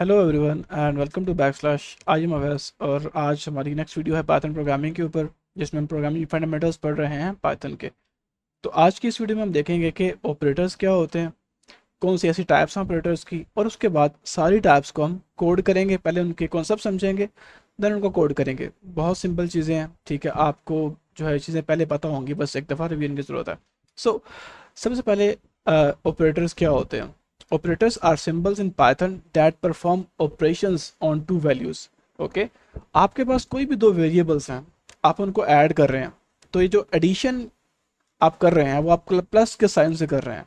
Hello everyone and welcome to backslash I am Awais. और आज हमारी नेक्स्ट वीडियो है पाइथन प्रोग्रामिंग के ऊपर, जिसमें हम प्रोग्रामिंग फंडामेंटल्स पढ़ रहे हैं पाइथन के। तो आज की इस वीडियो में हम देखेंगे कि ऑपरेटर्स क्या होते हैं, कौन सी ऐसी टाइप्स हैं ऑपरेटर्स की, और उसके बाद सारी टाइप्स को हम कोड करेंगे। पहले उनके कॉन्सेप्ट समझेंगे, देन उनको कोड करेंगे। बहुत सिंपल चीज़ें हैं, ठीक है। आपको जो है चीज़ें पहले पता होंगी, बस एक दफ़ा रिवीजन की ज़रूरत है। सो सबसे पहले ऑपरेटर्स क्या होते हैं। Operators are symbols in Python that perform operations on two values. Okay? आपके पास कोई भी दो वेरिएबल्स हैं, आप उनको ऐड कर रहे हैं, तो ये जो एडिशन आप कर रहे हैं वो आप प्लस के साइन से कर रहे हैं।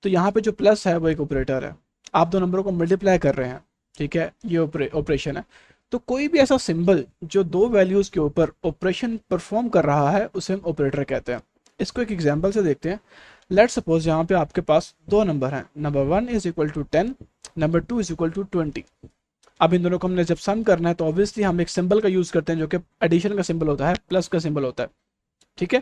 तो यहाँ पे जो प्लस है वो एक ऑपरेटर है। आप दो नंबरों को मल्टीप्लाई कर रहे हैं, ठीक है, ये ऑपरेशन है। तो कोई भी ऐसा सिंबल जो दो वैल्यूज के ऊपर ऑपरेशन परफॉर्म कर रहा है उसे हम ऑपरेटर कहते हैं। इसको एक एग्जांपल से देखते हैं। लेट सपोज यहाँ पे आपके पास दो नंबर हैं, number 1 is equal to 10, number 2 is equal to 20। अब इन दोनों को हमने जब सम करना है तो ऑब्वियसली हम एक सिंबल का यूज करते हैं जो कि एडिशन का सिंबल होता है, प्लस का सिंबल होता है, ठीक है।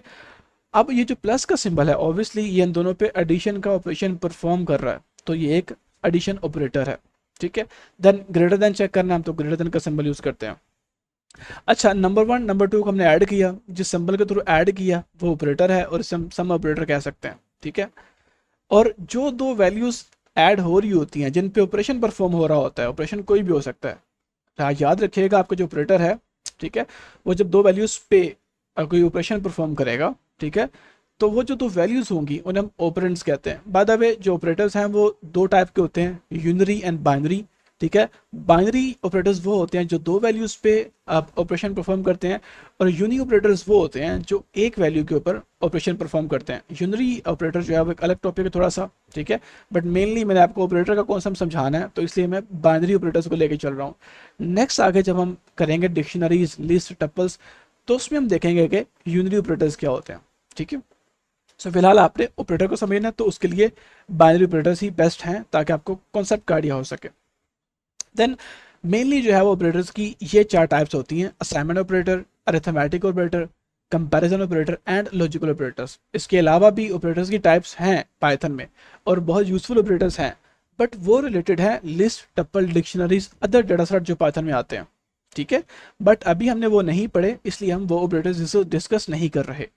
अब ये जो प्लस का सिंबल है, ऑब्वियसली ये इन दोनों पे एडिशन का ऑपरेशन परफॉर्म कर रहा है, तो ये एक एडिशन ऑपरेटर है, ठीक है। देन ग्रेटर देन चेक करना है, हम तो ग्रेटर देन का सिंबल यूज करते हैं। अच्छा, नंबर 1 नंबर 2 को हमने ऐड किया, जिस सिंबल के थ्रू ऐड किया वो ऑपरेटर है और इसे हम सम ऑपरेटर कह सकते हैं, ठीक है। और जो दो वैल्यूज ऐड हो रही होती हैं जिन पे ऑपरेशन परफॉर्म हो रहा होता है, ऑपरेशन कोई भी हो सकता है, हाँ, याद रखिएगा आपका जो ऑपरेटर है, ठीक है, वो जब दो वैल्यूज पे कोई ऑपरेशन परफॉर्म करेगा, ठीक है, तो वो जो दो वैल्यूज होंगी उन्हें हम ऑपरेंड्स कहते हैं। बाय द वे जो ऑपरेटर्स हैं वो दो टाइप के होते हैं, यूनरी एंड बाइनरी, ठीक है। बाइनरी ऑपरेटर्स वो होते हैं जो दो वैल्यूज पे ऑपरेशन परफॉर्म करते हैं, और यूनी ऑपरेटर्स वो होते हैं जो एक वैल्यू के ऊपर ऑपरेशन परफॉर्म करते हैं। यूनरी ऑपरेटर जो है वो एक अलग टॉपिक है थोड़ा सा, ठीक है, बट मेनली मैंने आपको ऑपरेटर का कॉन्सेप्ट समझाना है, तो इसलिए मैं बाइनरी ऑपरेटर्स को लेकर चल रहा हूँ। नेक्स्ट आगे जब हम करेंगे डिक्शनरीज, लिस्ट, टपल्स, तो उसमें हम देखेंगे कि यूनरी ऑपरेटर्स क्या होते हैं, ठीक है। सो फिलहाल आपने ऑपरेटर को समझना है, तो उसके लिए बाइनरी ऑपरेटर्स ही बेस्ट हैं ताकि आपको कॉन्सेप्ट का आइडिया हो सके। देन मेनली जो है वो ऑपरेटर्स की ये चार टाइप्स होती हैं: assignment operator, arithmetic operator, comparison operator and logical operators. इसके अलावा भी ऑपरेटर्स की टाइप्स हैं पाइथन में और बहुत यूजफुल ऑपरेटर्स हैं, बट वो रिलेटेड है list, tuple, dictionaries, other data set जो पाइथन में आते हैं, ठीक है। बट अभी हमने वो नहीं पढ़े, इसलिए हम वो ऑपरेटर्स डिस्कस नहीं कर रहे।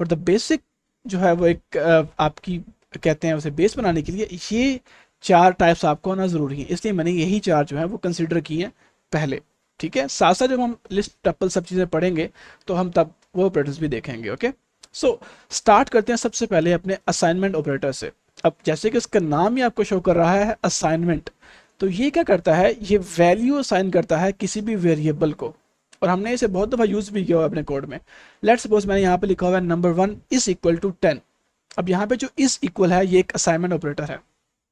फॉर द बेसिक जो है वो एक आपकी कहते हैं उसे बेस बनाने के लिए ये चार टाइप्स आपको आना जरूरी है, इसलिए मैंने यही चार जो है वो कंसिडर किए हैं पहले, ठीक है। साथ साथ जब हम लिस्ट, टपल सब चीज़ें पढ़ेंगे तो हम तब वो ऑपरेटर्स भी देखेंगे। ओके, सो स्टार्ट करते हैं सबसे पहले अपने असाइनमेंट ऑपरेटर से। अब जैसे कि इसका नाम ही आपको शो कर रहा है असाइनमेंट, तो ये क्या करता है, ये वैल्यू असाइन करता है किसी भी वेरिएबल को, और हमने इसे बहुत दफ़ा यूज भी किया हुआ अपने कोड में। लेट सपोज मैंने यहाँ पे लिखा हुआ है नंबर 1 इज इक्वल टू 10। अब यहाँ पे जो इज इक्वल है ये एक असाइनमेंट ऑपरेटर है,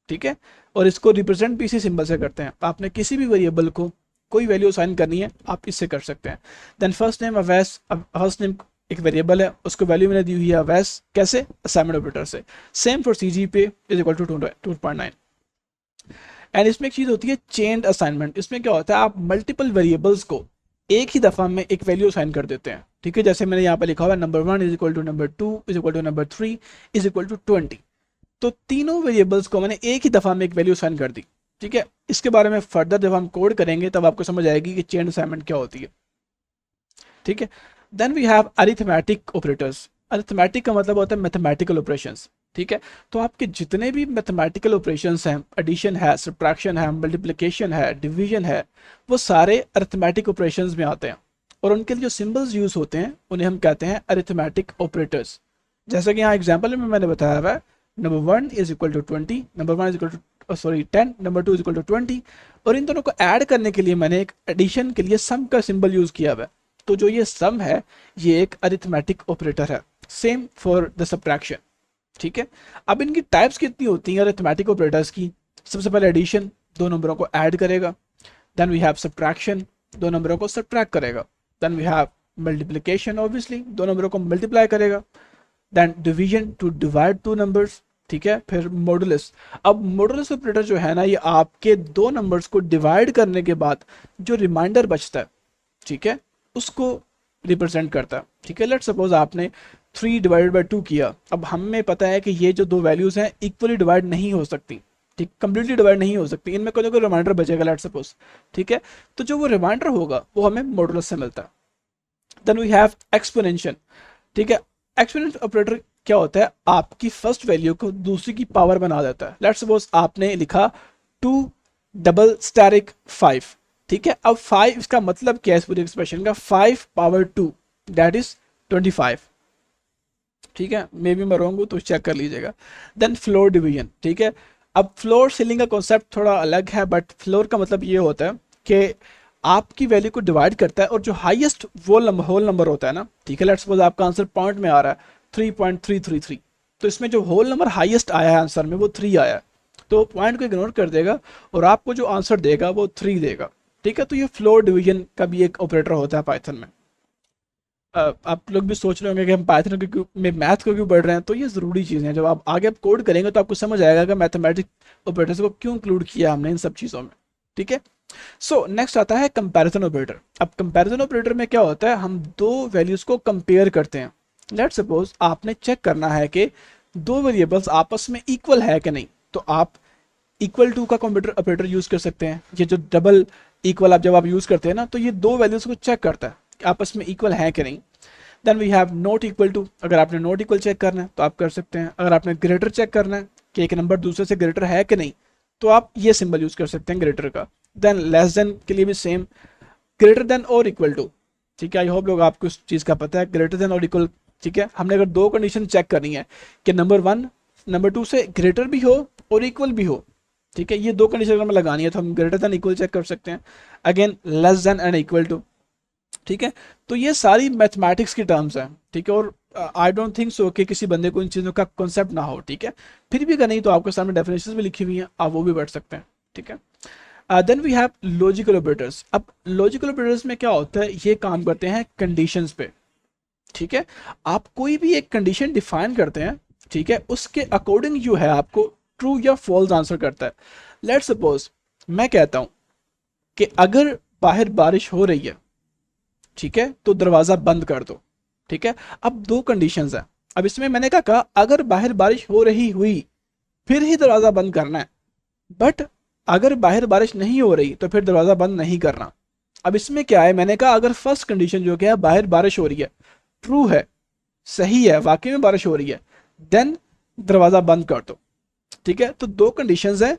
ठीक है, और इसको रिप्रेजेंट भी इसी सिंबल से करते हैं। आपने किसी भी वेरिएबल को कोई वैल्यू असाइन करनी है आप इससे कर सकते हैं। देन फर्स्ट नेम अवैस, अब फर्स्ट नेम एक वेरिएबल है, उसको वैल्यू मैंने दी हुई है अवैस, कैसे, असाइनमेंट ऑपरेटर से। सेम फॉर सी जी पे इज इक्वल टू 2.9। एंड इसमें एक चीज होती है चेन्ड असाइनमेंट। इसमें क्या होता है, आप मल्टीपल वेरिएबल्स को एक ही दफा में एक वैल्यू असाइन कर देते हैं, ठीक है। जैसे मैंने यहाँ पे लिखा हुआ है number 1 is equal to number 2 is equal to number 3 is equal to 20। तो तीनों वेरिएबल्स को मैंने एक ही दफा में एक वैल्यू असाइन कर दी, ठीक है। इसके बारे में फर्दर जब हम कोड करेंगे तब आपको समझ आएगी कि चेन असाइनमेंट क्या होती है, ठीक है। Then we have arithmetic operators. Arithmetic का मतलब होता है मैथमेटिकल ऑपरेशंस, ठीक है। तो आपके जितने भी मैथमेटिकल ऑपरेशंस हैं, एडिशन है, सब्ट्रैक्शन है, मल्टीप्लिकेशन है, डिवीजन है, वो सारे अरिथमेटिक ऑपरेशंस में आते हैं, और उनके लिए जो सिंबल्स यूज होते हैं उन्हें हम कहते हैं अरिथमेटिक ऑपरेटर्स। जैसे कि यहाँ एग्जाम्पल में मैंने बताया हुआ है, number 1 is equal to 20, number 1 is equal to 10, number 2 is equal to 20, और इन दोनों को ऐड करने के लिए मैंने एक एडिशन के लिए सम का सिंबल यूज किया हुआ है। तो जो ये सम है ये एक अरिथमेटिक ऑपरेटर है। सेम फॉर द सब्ट्रैक्शन, ठीक है। अब इनकी टाइप्स कितनी होती हैं अरिथमेटिक ऑपरेटर्स की। सबसे पहले एडिशन, दो नंबरों को ऐड करेगा। देन वी हैव सब्ट्रैक्शन, दो नंबरों को सब्ट्रैक्ट करेगा। Then we have multiplication, obviously दो नंबरों को मल्टीप्लाई करेगा। Then division, to divide two numbers, ठीक है। फिर मॉडुलस। अब मॉडुलस ऑपरेटर जो है ना, ये आपके दो नंबर्स को डिवाइड करने के बाद जो रिमाइंडर बचता है, ठीक है, उसको रिप्रेजेंट करता है, ठीक है। लेट सपोज आपने 3 डिवाइडेड बाई 2 किया। अब हमें पता है कि ये जो दो वैल्यूज हैं इक्वली डिवाइड नहीं हो सकती, ठीक, कंप्लीटली डिवाइड नहीं हो सकती, इनमें कोई ना कोई रिमाइंडर बचेगा लेट्स सपोज। ठीक है, तो जो वो रिमाइंडर होगा वो हमें मॉडुलस से मिलता है। Then we have exponential. ठीक है, एक्सपोनेंशियल ऑपरेटर क्या होता है, आपकी फर्स्ट वैल्यू को दूसरी की पावर बना देता है। लेट्स सपोज आपने लिखा 2 डबल स्टैरिक 5। ठीक है, अब 5 इसका मतलब क्या है इस पूरी एक्सप्रेशन का, 5 पावर 2 दैट इज 25। ठीक है, मे बी मैं रॉन्ग हूं तो चेक कर लीजिएगा। Then floor division. ठीक है, अब फ्लोर सीलिंग का कॉन्सेप्ट थोड़ा अलग है, बट फ्लोर का मतलब ये होता है कि आपकी वैल्यू को डिवाइड करता है और जो हाईएस्ट वो होल नंबर होता है ना, ठीक है, लेट्स सपोज आपका आंसर पॉइंट में आ रहा है 3.333, तो इसमें जो होल नंबर हाईएस्ट आया है आंसर में वो 3 आया है, तो पॉइंट को इग्नोर कर देगा और आपको जो आंसर देगा वो 3 देगा। ठीक है, तो ये फ्लोर डिवीजन का भी एक ऑपरेटर होता है पाइथन में। आप लोग भी सोच रहे होंगे कि हम पाइथन में मैथ को क्यों पढ़ रहे हैं, तो ये ज़रूरी चीज़ें हैं, जब आप आगे आप कोड करेंगे तो आपको समझ आएगा कि मैथमेटिक ऑपरेटर्स को क्यों इंक्लूड किया हमने इन सब चीज़ों में। ठीक है, सो नेक्स्ट आता है कंपैरिजन ऑपरेटर। अब कंपैरिजन ऑपरेटर में क्या होता है, हम दो वैल्यूज़ को कंपेयर करते हैं। लेट्स सपोज आपने चेक करना है कि दो वेरिएबल्स आपस में इक्वल है कि नहीं, तो आप इक्वल टू का कंप्यूटर ऑपरेटर यूज़ कर सकते हैं। ये जो डबल इक्वल आप जब आप यूज़ करते हैं ना, तो ये दो वैल्यूज़ को चेक करता है कि आपस में इक्वल है कि नहीं। Then we have not equal to, अगर आपने नॉट इक्वल चेक करना है तो आप कर सकते हैं। अगर आपने ग्रेटर चेक करना है कि एक नंबर दूसरे से ग्रेटर है कि नहीं, तो आप ये सिंबल यूज़ कर सकते हैं ग्रेटर का। देन लेस देन के लिए भी सेम, ग्रेटर देन और इक्वल टू। ठीक है, आई होप लोग आपको इस चीज़ का पता है, ग्रेटर देन और इक्वल। ठीक है, हमने अगर दो कंडीशन चेक करनी है कि नंबर 1 नंबर 2 से ग्रेटर भी हो और इक्वल भी हो, ठीक है, ये दो कंडीशन अगर हमें लगानी है तो हम ग्रेटर देन इक्वल चेक कर सकते हैं, again less than and equal to. ठीक है, तो ये सारी मैथमेटिक्स की टर्म्स हैं। ठीक है, और आई डोंट थिंक सो कि किसी बंदे को इन चीज़ों का कॉन्सेप्ट ना हो। ठीक है, फिर भी अगर नहीं तो आपके सामने डेफिनेशंस भी लिखी हुई हैं, आप वो भी पढ़ सकते हैं। ठीक है, then we have logical operators. अब लॉजिकल ऑपरेटर्स में क्या होता है, ये काम करते हैं कंडीशंस पे। ठीक है, आप कोई भी एक कंडीशन डिफाइन करते हैं, ठीक है, उसके अकॉर्डिंग जो है आपको ट्रू या फॉल्स आंसर करता है। लेट्स सपोज मैं कहता हूं कि अगर बाहर बारिश हो रही है, ठीक है, तो दरवाजा बंद कर दो। ठीक है, अब दो कंडीशंस हैं। अब इसमें मैंने कहा अगर बाहर बारिश हो रही हुई फिर ही दरवाजा बंद करना है, बट अगर बाहर बारिश नहीं हो रही तो फिर दरवाजा बंद नहीं करना। अब इसमें क्या है, मैंने कहा अगर फर्स्ट कंडीशन जो क्या है, बाहर बारिश हो रही है, ट्रू है, सही है, वाकई में बारिश हो रही है, देन दरवाजा बंद कर दो। ठीक है, तो दो कंडीशंस है,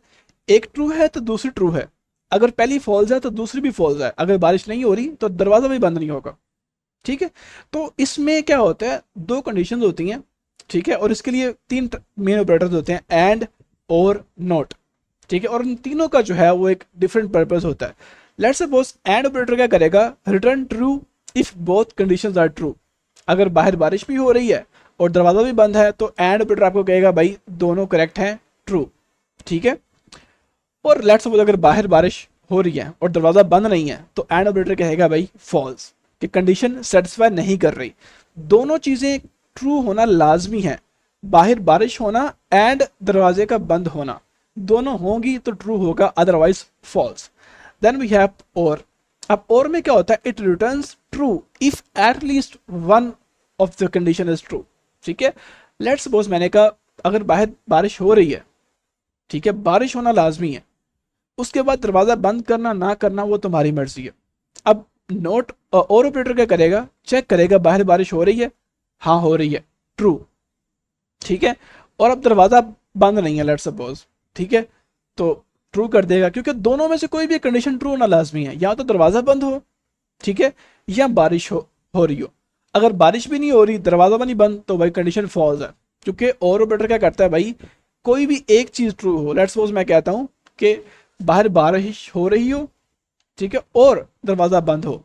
एक ट्रू है तो दूसरी ट्रू है। अगर पहली फॉल्स है तो दूसरी भी फॉल्स है, अगर बारिश नहीं हो रही तो दरवाजा भी बंद नहीं होगा। ठीक है, तो इसमें क्या होता है, दो कंडीशंस होती हैं। ठीक है, और इसके लिए तीन मेन ऑपरेटर्स होते हैं, एंड और नॉट। ठीक है, और इन तीनों का जो है वो एक डिफरेंट पर्पस होता है। लेट्स सपोज एंड ऑपरेटर क्या करेगा, return true if both conditions are true. अगर बाहर बारिश भी हो रही है और दरवाजा भी बंद है तो एंड ऑपरेटर आपको कहेगा भाई दोनों करेक्ट हैं, ट्रू। ठीक है, और लेट्स सपोज अगर बाहर बारिश हो रही है और दरवाजा बंद नहीं है तो एंड ऑपरेटर कहेगा भाई फॉल्स, कि कंडीशन सेटिस्फाई नहीं कर रही। दोनों चीजें ट्रू होना लाजमी है, बाहर बारिश होना एंड दरवाजे का बंद होना, दोनों होंगी तो ट्रू होगा, otherwise false. Then we have or. अब और में क्या होता है, it returns true if at least one of the condition is true. ठीक है, लेट्स सपोज मैंने कहा अगर बाहर बारिश हो रही है, ठीक है, बारिश होना लाजमी है, उसके बाद दरवाजा बंद करना ना करना वो तुम्हारी मर्जी है। अब नोट और ऑपरेटर क्या करेगा, चेक करेगा बाहर बारिश हो रही है, हाँ हो रही है, ट्रू। ठीक है, और अब दरवाजा बंद नहीं है लेट्स सपोज, ठीक है, तो ट्रू कर देगा, क्योंकि दोनों में से कोई भी कंडीशन ट्रू होना लाजमी है, या तो दरवाजा बंद हो, ठीक है, या बारिश हो रही हो। अगर बारिश भी नहीं हो रही, दरवाजा भी नहीं बंद, तो भाई कंडीशन फॉल्स है, क्योंकि और ऑपरेटर क्या करता है भाई, कोई भी एक चीज ट्रू हो। लेट्स सपोज मैं कहता हूं कि बाहर बारिश हो रही हो, ठीक है, और दरवाजा बंद हो,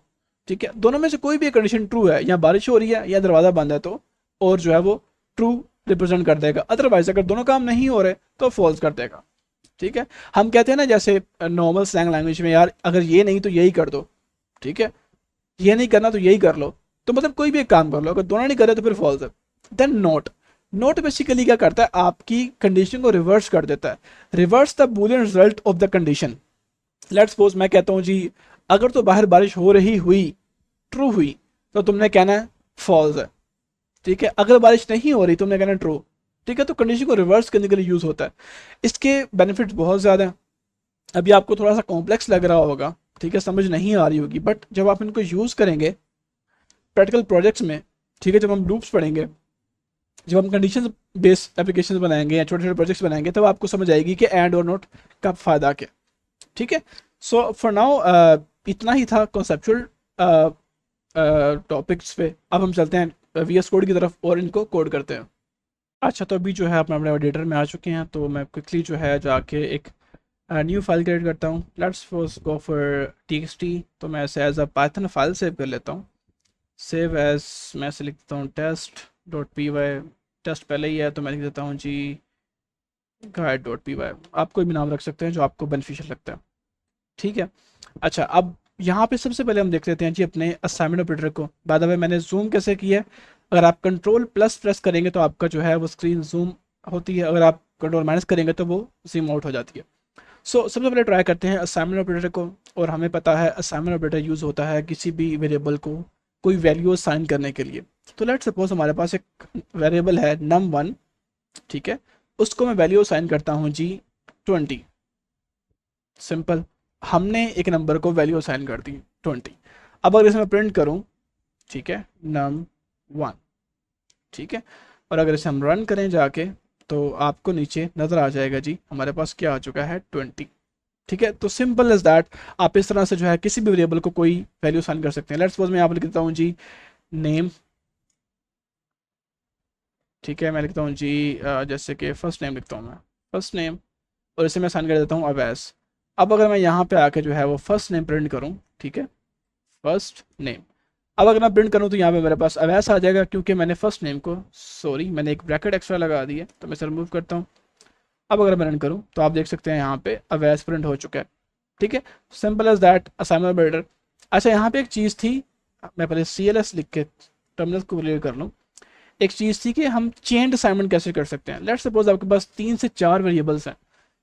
ठीक है, दोनों में से कोई भी एक कंडीशन ट्रू है, या बारिश हो रही है या दरवाजा बंद है, तो और जो है वो ट्रू रिप्रेजेंट कर देगा। अदरवाइज अगर दोनों काम नहीं हो रहे तो फॉल्स कर देगा। ठीक है, हम कहते हैं ना जैसे नॉर्मल स्लैंग लैंग्वेज में, यार अगर ये नहीं तो यही कर दो, ठीक है, ये नहीं करना तो यही कर लो, तो मतलब कोई भी एक काम कर लो, अगर दोनों नहीं करे तो फिर फॉल्स है। Then note. नोट बेसिकली क्या करता है, आपकी कंडीशन को रिवर्स कर देता है, reverse the Boolean result of the condition. Let's suppose मैं कहता हूं जी अगर तो बाहर बारिश हो रही हुई ट्रू हुई, तो तुमने कहना है फॉल्स है। ठीक है, अगर बारिश नहीं हो रही तुमने कहना ट्रू। ठीक है। तो कंडीशन को रिवर्स करने के लिए यूज़ होता है। इसके बेनिफिट्स बहुत ज़्यादा हैं। अभी आपको थोड़ा सा कॉम्प्लेक्स लग रहा होगा, ठीक है, समझ नहीं आ रही होगी, बट जब आप इनको यूज़ करेंगे प्रैक्टिकल प्रोजेक्ट्स में, ठीक है, जब हम लूप्स पढ़ेंगे, जब हम कंडीशन बेस्ड एप्लीकेशन बनाएंगे या छोटे छोटे प्रोजेक्ट्स बनाएंगे, तब आपको समझ आएगी कि एंड और नोट का फ़ायदा क्या। ठीक है। सो फॉर नाउ इतना ही था कॉन्सेप्चुअल टॉपिक्स पे। अब हम चलते हैं वी एस कोड की तरफ और इनको कोड करते हैं। अच्छा, तो अभी जो है अपने अपने एडिटर में आ चुके हैं, तो मैं क्विकली जो है जाके एक न्यू फाइल क्रिएट करता हूँ। Let's first go for T. तो मैं इसे as a Python file save कर लेता हूँ। सेव एज, मैं इसे लिख देता हूँ test.py। टेस्ट पहले ही है तो मैं लिख देता हूँ जी guide.py। आप कोई भी नाम रख सकते हैं जो आपको बेनिफिशियल लगता है। ठीक है। अच्छा, अब यहाँ पे सबसे पहले हम देख लेते हैं जी अपने असाइनमेंट ऑपरेटर को। बाय द वे मैंने जूम कैसे किया है, अगर आप कंट्रोल प्लस प्रेस करेंगे तो आपका जो है वो स्क्रीन जूम होती है, अगर आप कंट्रोल माइनस करेंगे तो वो जूम आउट हो जाती है। सो सबसे पहले ट्राई करते हैं असाइनमेंट ऑपरेटर को। और हमें पता है असाइनमेंट ऑपरेटर यूज़ होता है किसी भी वेरिएबल को कोई वैल्यू असाइन करने के लिए। तो लेट्स सपोज हमारे पास एक वेरिएबल है num1, ठीक है, उसको मैं वैल्यू असाइन करता हूँ जी 20। सिंपल, हमने एक नंबर को वैल्यू असाइन कर दी 20। अब अगर इसे मैं प्रिंट करूँ, ठीक है, num1, ठीक है, और अगर इसे हम रन करें जाके, तो आपको नीचे नज़र आ जाएगा जी हमारे पास क्या आ चुका है 20। ठीक है। तो सिंपल एज दैट आप इस तरह से जो है किसी भी वेरिएबल को कोई वैल्यू असाइन कर सकते हैं। लेट्स सपोज मैं यहाँ पर लिख देता हूँ जी नेम, ठीक है, मैं लिखता हूँ जी जैसे कि फर्स्ट नेम लिखता हूँ मैं, फर्स्ट नेम, और इसे मैं असाइन कर देता हूँ अवैस। अब अगर मैं यहाँ पे आके जो है वो फर्स्ट नेम प्रिंट करूँ, ठीक है, फर्स्ट नेम, अब अगर मैं प्रिंट करूँ तो यहाँ पे मेरे पास अवैस आ जाएगा, क्योंकि मैंने फर्स्ट नेम को, सॉरी मैंने एक ब्रैकेट एक्स्ट्रा लगा दी है, तो मैं इसे रिमूव करता हूँ। अब अगर मैं रन करूँ तो आप देख सकते हैं यहाँ पे अवैस प्रिंट हो चुका है। ठीक है, simple as that assignment builder. अच्छा, यहाँ पे एक चीज़ थी, मैं पहले CLS लिख के टर्मिनल को क्लियर कर लूँ। एक चीज़ थी कि हम चेन असाइनमेंट कैसे कर सकते हैं। लेट्स सपोज आपके पास 3 से 4 वेरिएबल्स हैं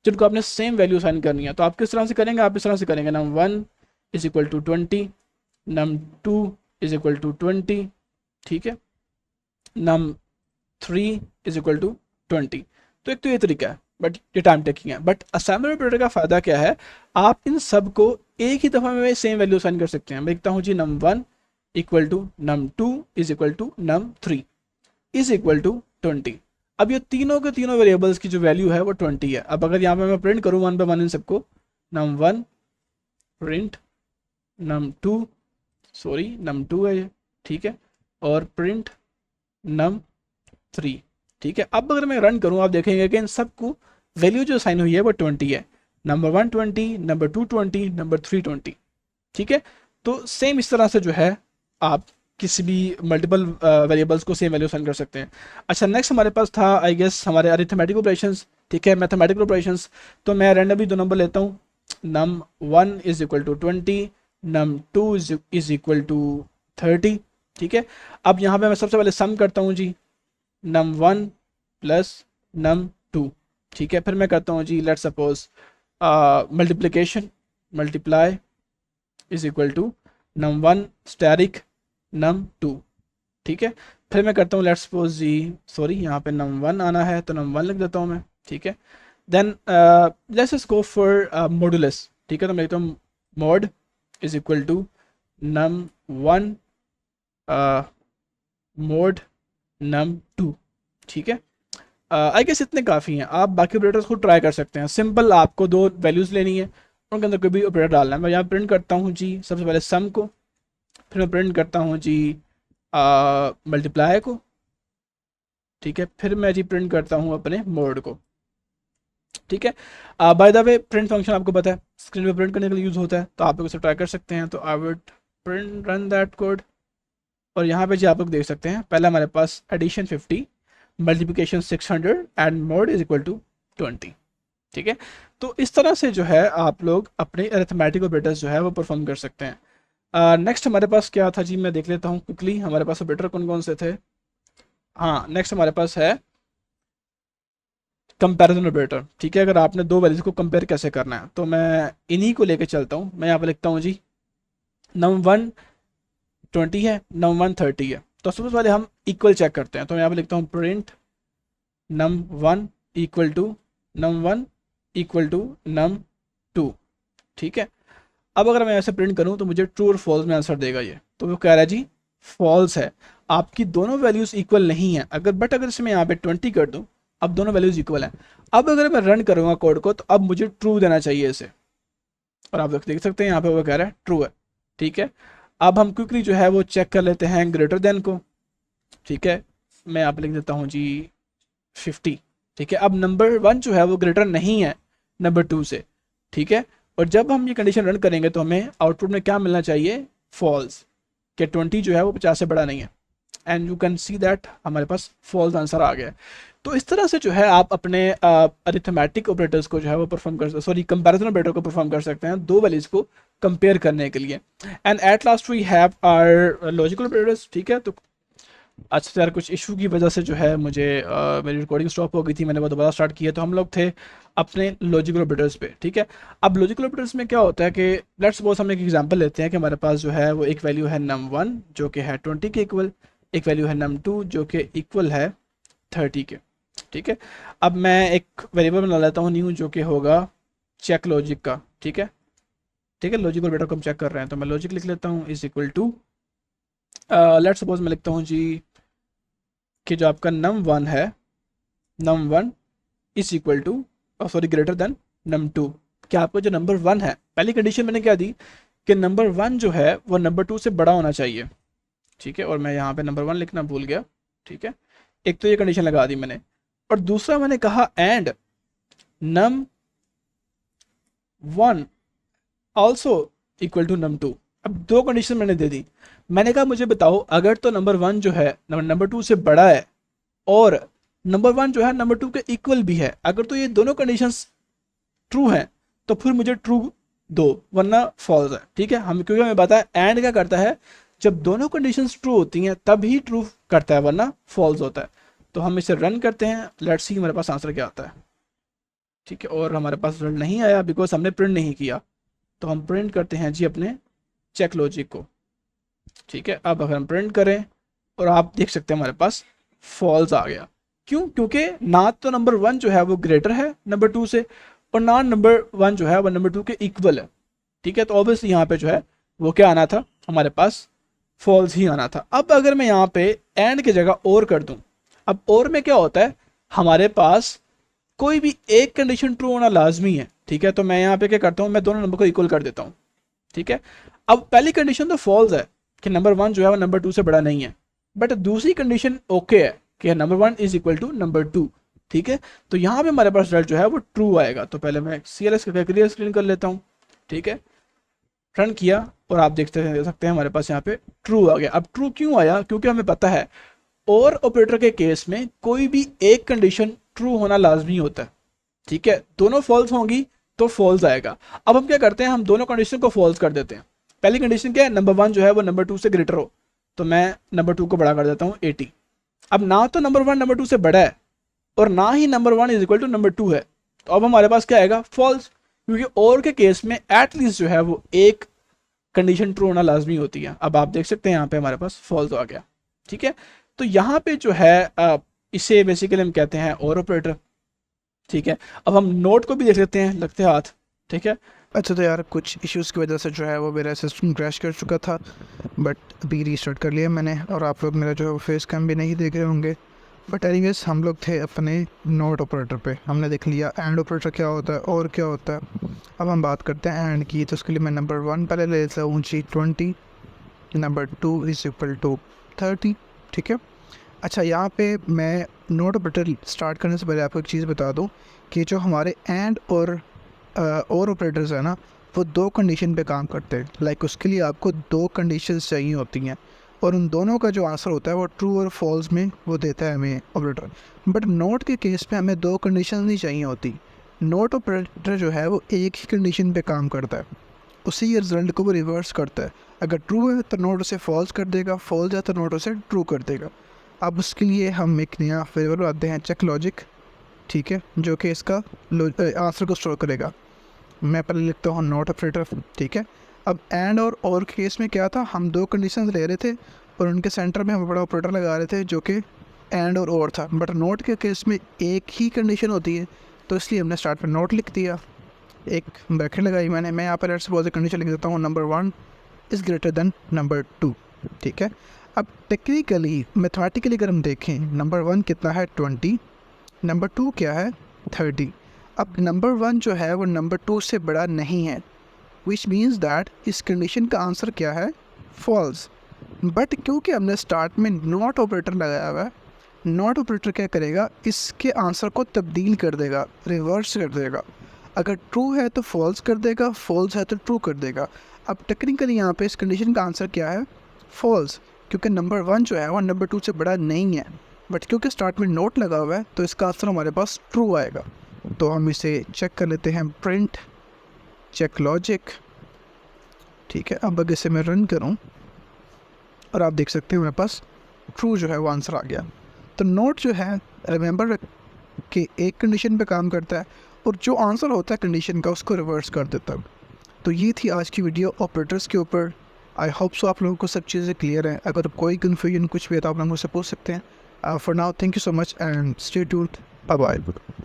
जिनको आपने सेम वैल्यू असाइन करनी है, तो आप किस तरह से करेंगे, आप इस तरह से करेंगे num1 is equal to 20, num2 is equal to 20, ठीक है, num3 इज इक्वल टू 20। तो एक तो ये तरीका है, बट ये टाइम टेकिंग है। बट असाइनमेंट ऑपरेटर का फ़ायदा क्या है, आप इन सब को एक ही दफ़ा में सेम वैल्यू असाइन कर सकते हैं। मैं लिखता हूँ जी num1 equal to num2 is equal to num3 is equal to 20। अब ये तीनों के तीनों वेरिएबल्स की जो वैल्यू है वो 20 है। अब अगर यहाँ पे मैं प्रिंट करूँ वन बाय वन इन सबको, num1 print num2, sorry num2 है ये, ठीक है, और प्रिंट num3, ठीक है। अब अगर मैं रन करूँ आप देखेंगे कि इन सबको वैल्यू जो साइन हुई है वो 20 है। नंबर 1 20, नंबर 2 20, नंबर 3 20, ठीक है। तो सेम इस तरह से जो है आप किसी भी मल्टीपल वेरिएबल्स को सेम वैल्यू साइन कर सकते हैं। अच्छा, नेक्स्ट हमारे पास था आई गेस हमारे अरिथमेटिक ऑपरेशंस, ठीक है, मैथमेटिकल ऑपरेशंस। तो मैं रैंडमली दो नंबर लेता हूँ, num1 is equal to 20, num2 is equal to 30, ठीक है। अब यहाँ पे मैं सबसे पहले सम करता हूँ जी num1 प्लस num2, ठीक है, फिर मैं करता हूँ जी let's suppose multiplication, multiply is equal to num1 asterisk num2, ठीक है, फिर मैं करता हूँ लेट्स सपोज जी, सॉरी यहाँ पे num1 आना है तो num1 लिख देता हूँ मैं, ठीक है। Then let's go for modulus, ठीक है, तो मैं लिखता हूँ mod is equal to num1 mod num2, ठीक है। आई गेस इतने काफ़ी हैं, आप बाकी ऑपरेटर्स को ट्राई कर सकते हैं। सिंपल, आपको दो वैल्यूज़ लेनी है, उनके अंदर कोई भी ऑपरेटर डालना है। मैं यहाँ प्रिंट करता हूँ जी सबसे पहले सम को, फिर मैं प्रिंट करता हूँ जी मल्टीप्लाई को, ठीक है, फिर मैं जी प्रिंट करता हूँ अपने मोड को, ठीक है। By the way print function आपको पता है स्क्रीन पे प्रिंट करने के लिए यूज़ होता है, तो आप लोग इसे ट्राई कर सकते हैं। तो I would print run that code, और यहाँ पे जी आप लोग देख सकते हैं पहले हमारे पास addition 50, multiplication 600 and mod is equal to 20, ठीक है। तो इस तरह से जो है आप लोग अपने अरिथमेटिक ऑपरेटर्स जो है वो परफॉर्म कर सकते हैं। नेक्स्ट हमारे पास क्या था जी, मैं देख लेता हूँ क्विकली हमारे पास ऑपरेटर कौन कौन से थे। हाँ, नेक्स्ट हमारे पास है कंपैरिजन ऑपरेटर, ठीक है। अगर आपने दो वैल्यूज को कंपेयर कैसे करना है, तो मैं इन्हीं को लेके चलता हूँ। मैं यहाँ पर लिखता हूँ जी num1 20 है, num1 30 है, तो सबसे पहले हम इक्वल चेक करते हैं। तो मैं यहाँ पर लिखता हूँ print num1 equal to num1 equal to num2, ठीक है। अब अगर मैं ऐसे प्रिंट करूं तो मुझे ट्रू और फॉल्स में आंसर देगा ये, तो वो कह रहा है जी फॉल्स है, आपकी दोनों वैल्यूज इक्वल नहीं है। अगर इसे मैं यहाँ पे 20 कर दूं, अब दोनों वैल्यूज इक्वल हैं। अब अगर मैं रन करूंगा कोड को तो अब मुझे ट्रू देना चाहिए इसे, और आप देख सकते हैं यहाँ पे वो कह रहा है ट्रू है, ठीक है। अब हम क्विकली जो है वो चेक कर लेते हैं ग्रेटर देन को, ठीक है। मैं यहाँ पे लिख देता हूँ जी 50, ठीक है। अब नंबर 1 जो है वो ग्रेटर नहीं है नंबर 2 से, ठीक है। और जब हम ये कंडीशन रन करेंगे तो हमें आउटपुट में क्या मिलना चाहिए, फॉल्स, कि 20 जो है वो 50 से बड़ा नहीं है। And you can see that हमारे पास फॉल्स आंसर आ गया। तो इस तरह से जो है आप अपने अरिथमेटिक ऑपरेटर्स को जो है वो परफॉर्म कर, सॉरी कंपैरिजन ऑपरेटर को परफॉर्म कर सकते हैं दो वैल्यूज को कंपेयर करने के लिए। And at last we have our logical operators, ठीक है। तो अच्छा यार, कुछ इशू की वजह से जो है मुझे मेरी रिकॉर्डिंग स्टॉप हो गई थी, मैंने वो दोबारा स्टार्ट किया। तो हम लोग थे अपने लॉजिकल ऑपरेटर्स पे, ठीक है। अब लॉजिकल ऑपरेटर्स में क्या होता है कि लेट्स सपोज हम एक एग्जांपल लेते हैं कि हमारे पास जो है वो एक वैल्यू है num1 जो कि है 20 के इक्वल, एक वैल्यू है num2 जो कि इक्वल है 30 के, ठीक है। अब मैं एक वेरिएबल बना लेता हूँ न्यू जो कि होगा चेक लॉजिक का, ठीक है, ठीक है। लॉजिकल ऑपरेटर को हम चेक कर रहे हैं तो मैं लॉजिक लिख लेता हूँ is equal to, let's suppose मैं लिखता हूँ जी कि जो आपका num1 है, num1 is equal to, sorry greater than num2। क्या आपका जो नंबर 1 है, पहली कंडीशन मैंने क्या दी कि नंबर 1 जो है वो नंबर 2 से बड़ा होना चाहिए, ठीक है। और मैं यहाँ पे नंबर 1 लिखना भूल गया, ठीक है। एक तो ये कंडीशन लगा दी मैंने, और दूसरा मैंने कहा and num1 also equal to num2। अब दो कंडीशन मैंने दे दी। मैंने कहा मुझे बताओ अगर तो नंबर 1 जो है नंबर 2 से बड़ा है और नंबर 1 जो है नंबर 2 के इक्वल भी है, अगर तो ये दोनों कंडीशंस ट्रू हैं तो फिर मुझे ट्रू दो, वरना फॉल्स है, ठीक है। हम क्योंकि हमें पता है एंड क्या करता है, जब दोनों कंडीशंस ट्रू होती हैं तभी ट्रू करता है, वरना फॉल्स होता है। तो हम इसे रन करते हैं, लेट्स सी हमारे पास आंसर क्या आता है, ठीक है। और हमारे पास रिजल्ट नहीं आया बिकॉज हमने प्रिंट नहीं किया। तो हम प्रिंट करते हैं जी अपने चेक लॉजिक को, ठीक है। अब अगर हम प्रिंट करें और आप देख सकते हैं हमारे पास फॉल्स आ गया। क्यों? क्योंकि ना तो नंबर 1 जो है वो ग्रेटर है नंबर 2 से, और ना नंबर 1 जो है वो नंबर 2 के इक्वल है, ठीक है। तो ऑब्वियसली यहाँ पे जो है वो क्या आना था, हमारे पास फॉल्स ही आना था। अब अगर मैं यहाँ पे एंड की जगह और कर दूं, अब और में क्या होता है, हमारे पास कोई भी एक कंडीशन ट्रू होना लाजमी है, ठीक है। तो मैं यहाँ पे क्या करता हूँ, मैं दोनों नंबर को इक्वल कर देता हूँ, ठीक है। अब पहली कंडीशन तो फॉल्स है कि नंबर 1 जो है वो नंबर 2 से बड़ा नहीं है, बट दूसरी कंडीशन ओके है कि number 1 is equal to number 2, ठीक है। तो यहाँ पे हमारे पास रिजल्ट जो है वो ट्रू आएगा। तो पहले मैं CLS का क्लियर स्क्रीन कर लेता हूँ, ठीक है। रन किया और आप देख सकते हैं हमारे पास यहाँ पे ट्रू आ गया। अब ट्रू क्यों आया, क्योंकि हमें पता है और ऑपरेटर के केस में कोई भी एक कंडीशन ट्रू होना लाजमी होता है, ठीक है। दोनों फॉल्स होंगी तो फॉल्स आएगा। अब हम क्या करते हैं, हम दोनों कंडीशन को फॉल्स कर देते हैं। पहली कंडीशन क्या है, नंबर 1 जो है वो नंबर 2 से ग्रेटर हो, तो मैं नंबर 2 को बड़ा कर देता हूँ 80। अब ना तो नंबर 1 नंबर 2 से बड़ा है और ना ही number 1 is equal to number 2 है, तो अब हमारे पास क्या आएगा, फॉल्स। क्योंकि और के केस में एटलीस्ट जो है वो एक कंडीशन ट्रू होना लाजमी होती है। अब आप देख सकते हैं यहाँ पे हमारे पास फॉल्स आ गया, ठीक है। तो यहाँ पे जो है इसे बेसिकली हम कहते हैं और ऑपरेटर, ठीक है। अब हम नोट को भी देख लेते हैं लगते हाथ, ठीक है। अच्छा, तो यार कुछ इश्यूज़ की वजह से जो है वो मेरा सिस्टम क्रैश कर चुका था, बट अभी रीस्टार्ट कर लिया मैंने। और आप लोग मेरा जो फेस कैम भी नहीं देख रहे होंगे, बट एनीवेज हम लोग थे अपने नोट ऑपरेटर पे। हमने देख लिया एंड ऑपरेटर क्या होता है और क्या होता है। अब हम बात करते हैं एंड की। तो उसके लिए मैं नंबर 1 पहले ले लेता हूँ जी 20, नंबर 2 इज इक्वल टू 30, ठीक है। अच्छा, यहाँ पे मैं नोट ऑपरेटर स्टार्ट करने से पहले आपको एक चीज़ बता दूँ कि जो हमारे एंड और ऑपरेटर्स है ना, वो दो कंडीशन पे काम करते हैं। लाइक उसके लिए आपको दो कंडीशंस चाहिए होती हैं, और उन दोनों का जो आंसर होता है वो ट्रू और फॉल्स में वो देता है हमें ऑपरेटर। बट नोट के केस पे हमें दो कंडीशन नहीं चाहिए होती। नोट ऑपरेटर जो है वो एक ही कंडीशन पे काम करता है, उसी रिजल्ट को वो रिवर्स करता है। अगर ट्रू है तो नोट उसे फॉल्स कर देगा, फॉल्स है तो नोट उसे ट्रू कर देगा। अब उसके लिए हम एक नया वेरिएबल आते हैं चेक लॉजिक, ठीक है, जो कि इसका आंसर को स्टोर करेगा। मैं पहले लिखता हूँ नॉट ऑपरेटर, ठीक है। अब एंड और केस में क्या था, हम दो कंडीशंस ले रहे थे और उनके सेंटर में हम बड़ा ऑपरेटर लगा रहे थे जो कि एंड और था, बट नोट के केस में एक ही कंडीशन होती है, तो इसलिए हमने स्टार्ट में नोट लिख दिया, एक ब्रैकेट लगाई मैंने। मैं यहाँ पर लेट्स सपोज कंडीशन लिख देता हूँ number 1 is greater than number 2, ठीक है। अब टेक्निकली मैथमेटिकली अगर हम देखें, नंबर 1 कितना है 20, नंबर 2 क्या है 30। अब नंबर 1 जो है वो नंबर 2 से बड़ा नहीं है, विच मीन्स दैट इस कंडीशन का आंसर क्या है फॉल्स। बट क्योंकि हमने स्टार्ट में नॉट ऑपरेटर लगाया हुआ है, नॉट ऑपरेटर क्या करेगा, इसके आंसर को तब्दील कर देगा, रिवर्स कर देगा। अगर ट्रू है तो फॉल्स कर देगा, फॉल्स है तो ट्रू कर देगा। अब टेक्निकली यहाँ पे इस कंडीशन का आंसर क्या है फॉल्स, क्योंकि नंबर 1 जो है वो नंबर 2 से बड़ा नहीं है। बट क्योंकि स्टार्ट में नोट लगा हुआ है तो इसका आंसर हमारे पास ट्रू आएगा। तो हम इसे चेक कर लेते हैं, प्रिंट चेक लॉजिक, ठीक है। अब अगर इसे मैं रन करूं और आप देख सकते हैं मेरे पास ट्रू जो है वो आंसर आ गया। तो नोट जो है रिमेंबर कि एक कंडीशन पे काम करता है और जो आंसर होता है कंडीशन का उसको रिवर्स कर देता है। तो ये थी आज की वीडियो ऑपरेटर्स के ऊपर। आई होप सो आप लोगों को सब चीज़ें क्लियर हैं। अगर कोई कन्फ्यूजन कुछ भी है तो आप लोग मुझसे पूछ सकते हैं। For now thank you so much and stay tuned, bye bye.